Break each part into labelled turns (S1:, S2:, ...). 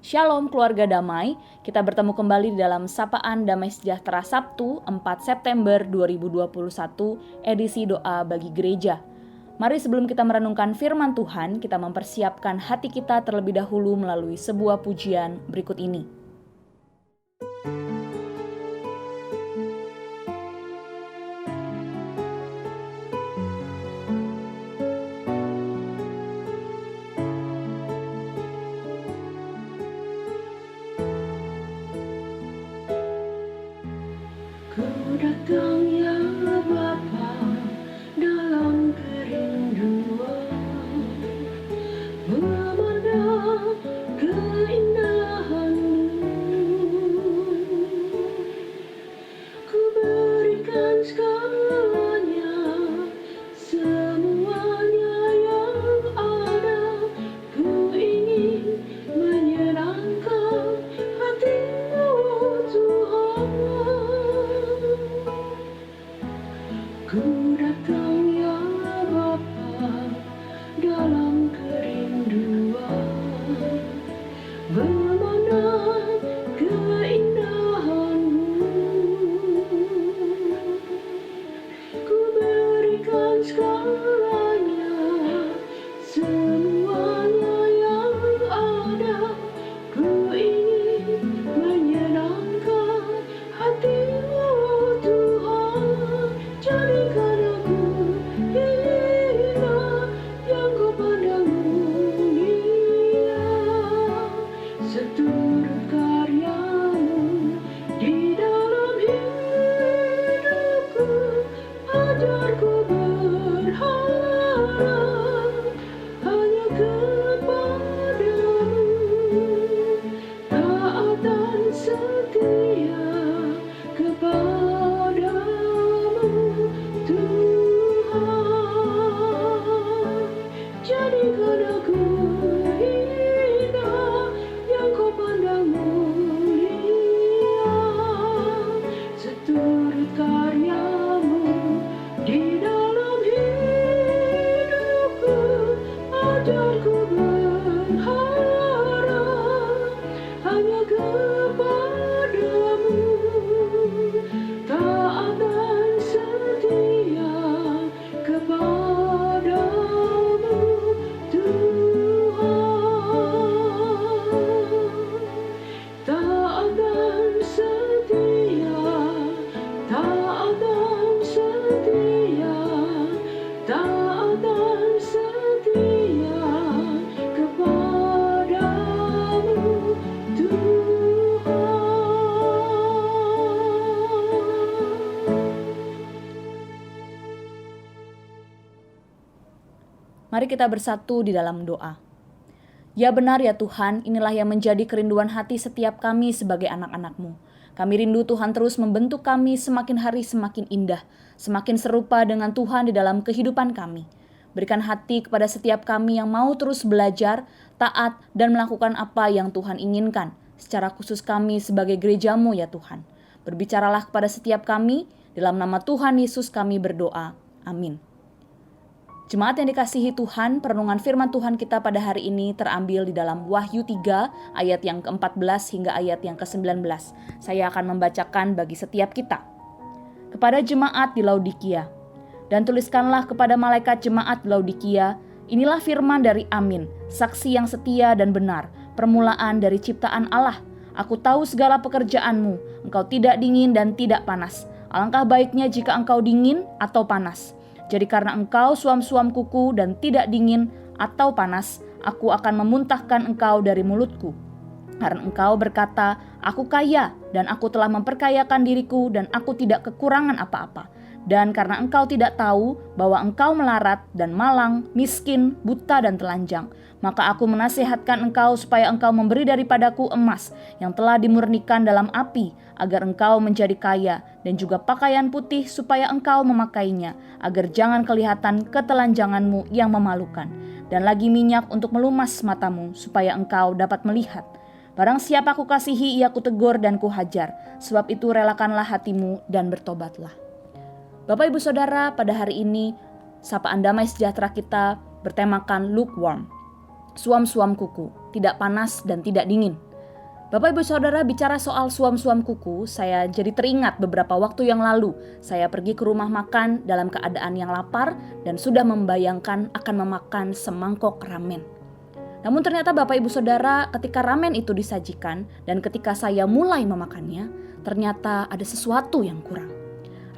S1: Shalom keluarga damai, kita bertemu kembali di dalam Sapaan Damai Sejahtera Sabtu 4 September 2021 edisi doa bagi gereja. Mari sebelum kita merenungkan firman Tuhan, kita mempersiapkan hati kita terlebih dahulu melalui sebuah pujian berikut ini.
S2: Ku datang ya Bapa dalam kerinduan, memandang keindahan-Mu. Ku berikan segalanya, semuanya yang ada. Ku ingin menyenangkan hati-Mu, Tuhan. Ku datang ya Bapa dalam kerinduan, memandang keindahan-Mu. Ku berikan segalanya, semuanya yang ada. Ku ingin menyenangkan hati-Mu, Tuhan. Jadikan aku hina yang Kau pandang mulia, seturut karya-Mu di dalam hidupku. Ajarku berharap hanya kepada-Mu, taat dan setia kepada-Mu, Tuhan. Jadikan aku hina yang Kau pandang mulia, seturut karya-Mu di dalam hidupku. Ajarku berharap hanya kepada-Mu, taat dan setia kepada-Mu, Tuhan. Taat dan setia, taat dan setia, taat dan setia kepada-Mu, Tuhan.
S1: Mari kita bersatu di dalam doa. Ya benar ya Tuhan, inilah yang menjadi kerinduan hati setiap kami sebagai anak-anak-Mu. Kami rindu Tuhan terus membentuk kami semakin hari semakin indah, semakin serupa dengan Tuhan di dalam kehidupan kami. Berikan hati kepada setiap kami yang mau terus belajar, taat, dan melakukan apa yang Tuhan inginkan. Secara khusus kami sebagai gereja-Mu ya Tuhan. Berbicaralah kepada setiap kami, dalam nama Tuhan Yesus kami berdoa. Amin. Jemaat yang dikasihi Tuhan, perenungan firman Tuhan kita pada hari ini terambil di dalam Wahyu 3 ayat yang ke-14 hingga ayat yang ke-19. Saya akan membacakan bagi setiap kita. Kepada jemaat di Laodikia, dan tuliskanlah kepada malaikat jemaat di Laodikia, inilah firman dari Amin, saksi yang setia dan benar, permulaan dari ciptaan Allah. Aku tahu segala pekerjaanmu, engkau tidak dingin dan tidak panas. Alangkah baiknya jika engkau dingin atau panas. Jadi karena engkau suam-suam kuku dan tidak dingin atau panas, aku akan memuntahkan engkau dari mulutku. Karena engkau berkata, aku kaya dan aku telah memperkayakan diriku dan aku tidak kekurangan apa-apa. Dan karena engkau tidak tahu bahwa engkau melarat dan malang, miskin, buta dan telanjang, maka aku menasihatkan engkau supaya engkau memberi daripadaku emas yang telah dimurnikan dalam api, agar engkau menjadi kaya, dan juga pakaian putih supaya engkau memakainya, agar jangan kelihatan ketelanjanganmu yang memalukan, dan lagi minyak untuk melumas matamu, supaya engkau dapat melihat. Barang siapa kukasihi ia kutegur dan kuhajar, sebab itu relakanlah hatimu dan bertobatlah. Bapak Ibu Saudara, pada hari ini Sapaan Damai Sejahtera kita bertemakan lukewarm, suam-suam kuku, tidak panas dan tidak dingin. Bapak Ibu Saudara, bicara soal suam-suam kuku, saya jadi teringat beberapa waktu yang lalu saya pergi ke rumah makan dalam keadaan yang lapar dan sudah membayangkan akan memakan semangkok ramen. Namun ternyata Bapak Ibu Saudara, ketika ramen itu disajikan dan ketika saya mulai memakannya, ternyata ada sesuatu yang kurang.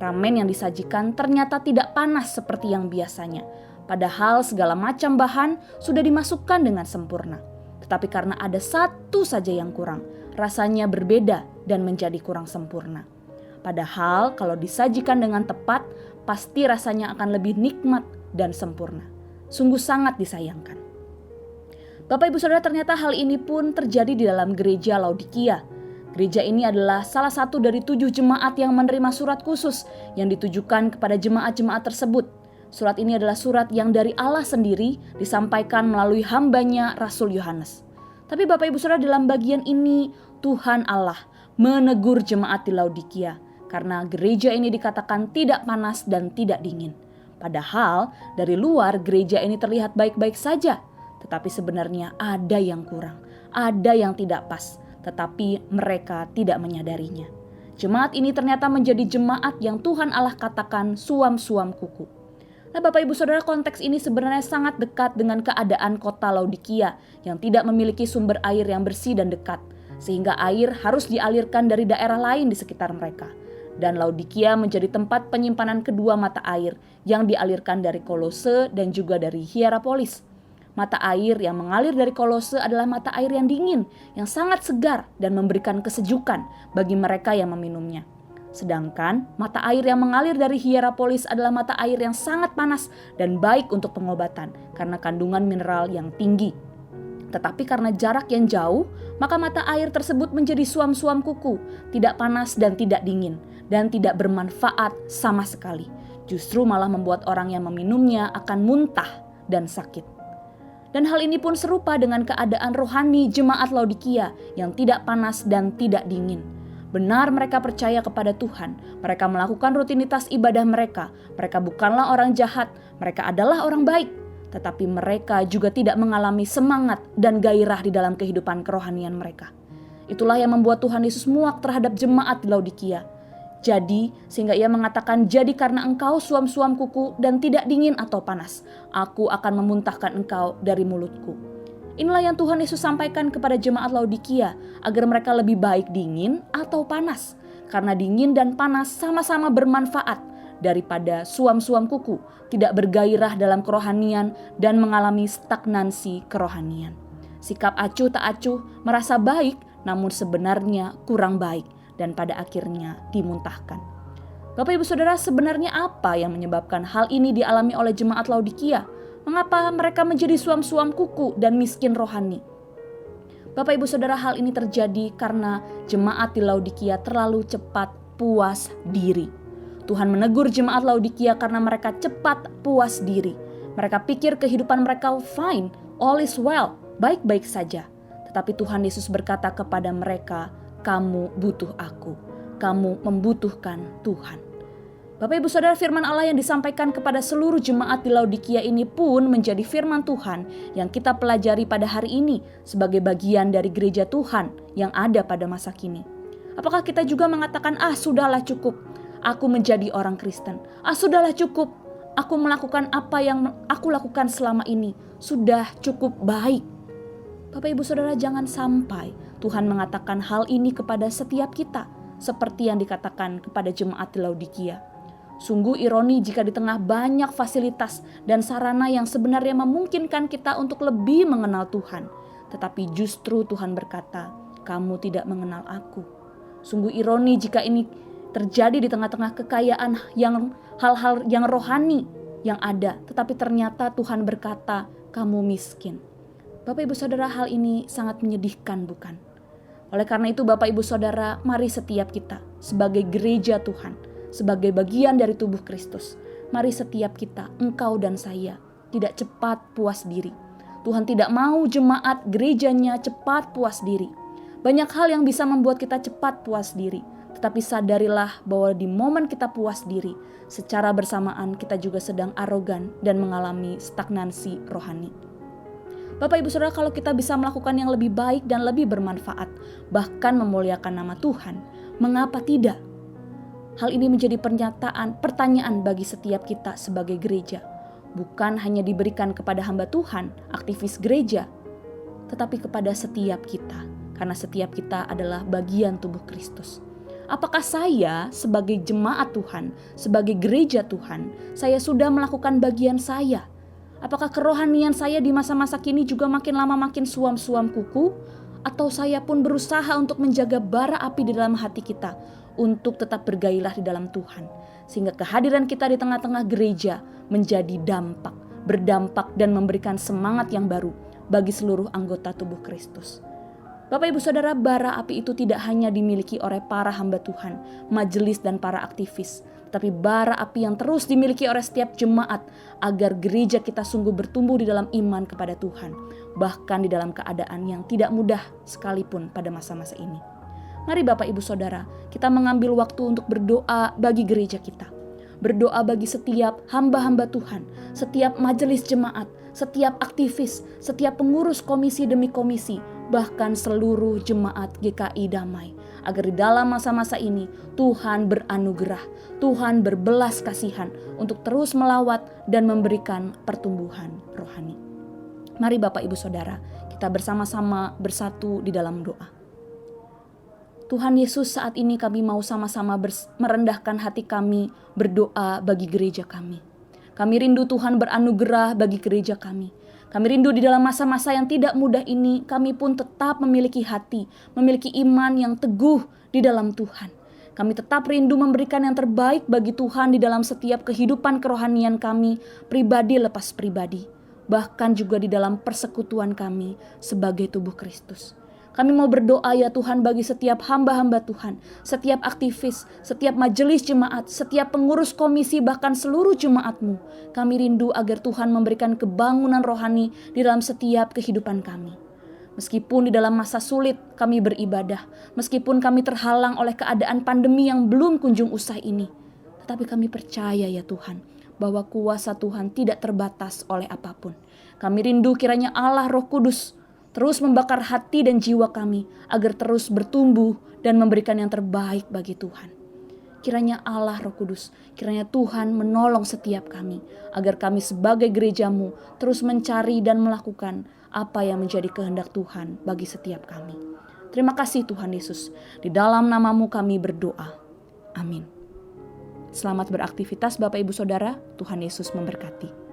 S1: Ramen yang disajikan ternyata tidak panas seperti yang biasanya, padahal segala macam bahan sudah dimasukkan dengan sempurna. Tetapi karena ada satu saja yang kurang, rasanya berbeda dan menjadi kurang sempurna. Padahal kalau disajikan dengan tepat, pasti rasanya akan lebih nikmat dan sempurna. Sungguh sangat disayangkan. Bapak Ibu Saudara, ternyata hal ini pun terjadi di dalam gereja Laodikia. Gereja ini adalah salah satu dari 7 jemaat yang menerima surat khusus yang ditujukan kepada jemaat-jemaat tersebut. Surat ini adalah surat yang dari Allah sendiri disampaikan melalui hambanya Rasul Yohanes. Tapi Bapak Ibu Saudara, dalam bagian ini Tuhan Allah menegur jemaat di Laodikia karena gereja ini dikatakan tidak panas dan tidak dingin. Padahal dari luar gereja ini terlihat baik-baik saja, tetapi sebenarnya ada yang kurang, ada yang tidak pas, tetapi mereka tidak menyadarinya. Jemaat ini ternyata menjadi jemaat yang Tuhan Allah katakan suam-suam kuku. Nah Bapak Ibu Saudara, konteks ini sebenarnya sangat dekat dengan keadaan kota Laodikia yang tidak memiliki sumber air yang bersih dan dekat, sehingga air harus dialirkan dari daerah lain di sekitar mereka. Dan Laodikia menjadi tempat penyimpanan kedua mata air yang dialirkan dari Kolose dan juga dari Hierapolis. Mata air yang mengalir dari Kolose adalah mata air yang dingin, yang sangat segar dan memberikan kesejukan bagi mereka yang meminumnya. Sedangkan mata air yang mengalir dari Hierapolis adalah mata air yang sangat panas dan baik untuk pengobatan karena kandungan mineral yang tinggi. Tetapi karena jarak yang jauh, maka mata air tersebut menjadi suam-suam kuku, tidak panas dan tidak dingin, dan tidak bermanfaat sama sekali. Justru malah membuat orang yang meminumnya akan muntah dan sakit. Dan hal ini pun serupa dengan keadaan rohani jemaat Laodikia yang tidak panas dan tidak dingin. Benar mereka percaya kepada Tuhan, mereka melakukan rutinitas ibadah mereka bukanlah orang jahat, mereka adalah orang baik. Tetapi mereka juga tidak mengalami semangat dan gairah di dalam kehidupan kerohanian mereka. Itulah yang membuat Tuhan Yesus muak terhadap jemaat di Laodikia. Jadi, sehingga ia mengatakan, jadi karena engkau suam-suam kuku dan tidak dingin atau panas, aku akan memuntahkan engkau dari mulutku. Inilah yang Tuhan Yesus sampaikan kepada jemaat Laodikia agar mereka lebih baik dingin atau panas. Karena dingin dan panas sama-sama bermanfaat daripada suam-suam kuku, tidak bergairah dalam kerohanian dan mengalami stagnansi kerohanian. Sikap acuh tak acuh, merasa baik namun sebenarnya kurang baik dan pada akhirnya dimuntahkan. Bapak Ibu Saudara, sebenarnya apa yang menyebabkan hal ini dialami oleh jemaat Laodikia? Mengapa mereka menjadi suam-suam kuku dan miskin rohani? Bapak Ibu Saudara, hal ini terjadi karena jemaat di Laodikia terlalu cepat puas diri. Tuhan menegur jemaat Laodikia karena mereka cepat puas diri. Mereka pikir kehidupan mereka fine, all is well, baik-baik saja. Tetapi Tuhan Yesus berkata kepada mereka, kamu butuh aku, kamu membutuhkan Tuhan. Bapak Ibu Saudara, firman Allah yang disampaikan kepada seluruh jemaat di Laodikia ini pun menjadi firman Tuhan yang kita pelajari pada hari ini sebagai bagian dari gereja Tuhan yang ada pada masa kini. Apakah kita juga mengatakan, sudahlah cukup, aku menjadi orang Kristen. Sudahlah cukup, aku melakukan apa yang aku lakukan selama ini. Sudah cukup baik. Bapak Ibu Saudara, jangan sampai Tuhan mengatakan hal ini kepada setiap kita seperti yang dikatakan kepada jemaat di Laodikia. Sungguh ironi jika di tengah banyak fasilitas dan sarana yang sebenarnya memungkinkan kita untuk lebih mengenal Tuhan, tetapi justru Tuhan berkata, kamu tidak mengenal aku. Sungguh ironi jika ini terjadi di tengah-tengah kekayaan yang hal-hal yang rohani yang ada, tetapi ternyata Tuhan berkata, kamu miskin. Bapak Ibu Saudara, hal ini sangat menyedihkan, bukan? Oleh karena itu Bapak Ibu Saudara, mari setiap kita sebagai gereja Tuhan, sebagai bagian dari tubuh Kristus, mari setiap kita, engkau dan saya, tidak cepat puas diri. Tuhan tidak mau jemaat gerejanya cepat puas diri. Banyak hal yang bisa membuat kita cepat puas diri, tetapi sadarilah bahwa di momen kita puas diri, secara bersamaan kita juga sedang arogan dan mengalami stagnansi rohani. Bapak Ibu Saudara, kalau kita bisa melakukan yang lebih baik dan lebih bermanfaat, bahkan memuliakan nama Tuhan, mengapa tidak? Hal ini menjadi pertanyaan bagi setiap kita sebagai gereja. Bukan hanya diberikan kepada hamba Tuhan, aktivis gereja, tetapi kepada setiap kita. Karena setiap kita adalah bagian tubuh Kristus. Apakah saya sebagai jemaat Tuhan, sebagai gereja Tuhan, saya sudah melakukan bagian saya? Apakah kerohanian saya di masa-masa kini juga makin lama makin suam-suam kuku? Atau saya pun berusaha untuk menjaga bara api di dalam hati kita untuk tetap bergairah di dalam Tuhan. Sehingga kehadiran kita di tengah-tengah gereja menjadi berdampak dan memberikan semangat yang baru bagi seluruh anggota tubuh Kristus. Bapak Ibu Saudara, bara api itu tidak hanya dimiliki oleh para hamba Tuhan, majelis dan para aktivis, tapi bara api yang terus dimiliki oleh setiap jemaat agar gereja kita sungguh bertumbuh di dalam iman kepada Tuhan, bahkan di dalam keadaan yang tidak mudah sekalipun pada masa-masa ini. Mari Bapak Ibu Saudara, kita mengambil waktu untuk berdoa bagi gereja kita. Berdoa bagi setiap hamba-hamba Tuhan, setiap majelis jemaat, setiap aktivis, setiap pengurus komisi demi komisi, bahkan seluruh jemaat GKI Damai. Agar di dalam masa-masa ini Tuhan beranugerah, Tuhan berbelas kasihan untuk terus melawat dan memberikan pertumbuhan rohani. Mari Bapak Ibu Saudara, kita bersama-sama bersatu di dalam doa. Tuhan Yesus, saat ini kami mau sama-sama merendahkan hati kami berdoa bagi gereja kami. Kami rindu Tuhan beranugerah bagi gereja kami. Kami rindu di dalam masa-masa yang tidak mudah ini, kami pun tetap memiliki hati, memiliki iman yang teguh di dalam Tuhan. Kami tetap rindu memberikan yang terbaik bagi Tuhan di dalam setiap kehidupan kerohanian kami, pribadi lepas pribadi. Bahkan juga di dalam persekutuan kami sebagai tubuh Kristus. Kami mau berdoa ya Tuhan bagi setiap hamba-hamba Tuhan, setiap aktivis, setiap majelis jemaat, setiap pengurus komisi, bahkan seluruh jemaat-Mu. Kami rindu agar Tuhan memberikan kebangunan rohani di dalam setiap kehidupan kami. Meskipun di dalam masa sulit kami beribadah, meskipun kami terhalang oleh keadaan pandemi yang belum kunjung usai ini, tetapi kami percaya ya Tuhan, bahwa kuasa Tuhan tidak terbatas oleh apapun. Kami rindu kiranya Allah Roh Kudus terus membakar hati dan jiwa kami agar terus bertumbuh dan memberikan yang terbaik bagi Tuhan. Kiranya Allah Roh Kudus, kiranya Tuhan menolong setiap kami agar kami sebagai gereja-Mu terus mencari dan melakukan apa yang menjadi kehendak Tuhan bagi setiap kami. Terima kasih Tuhan Yesus, di dalam nama-Mu kami berdoa. Amin. Selamat beraktivitas Bapak Ibu Saudara, Tuhan Yesus memberkati.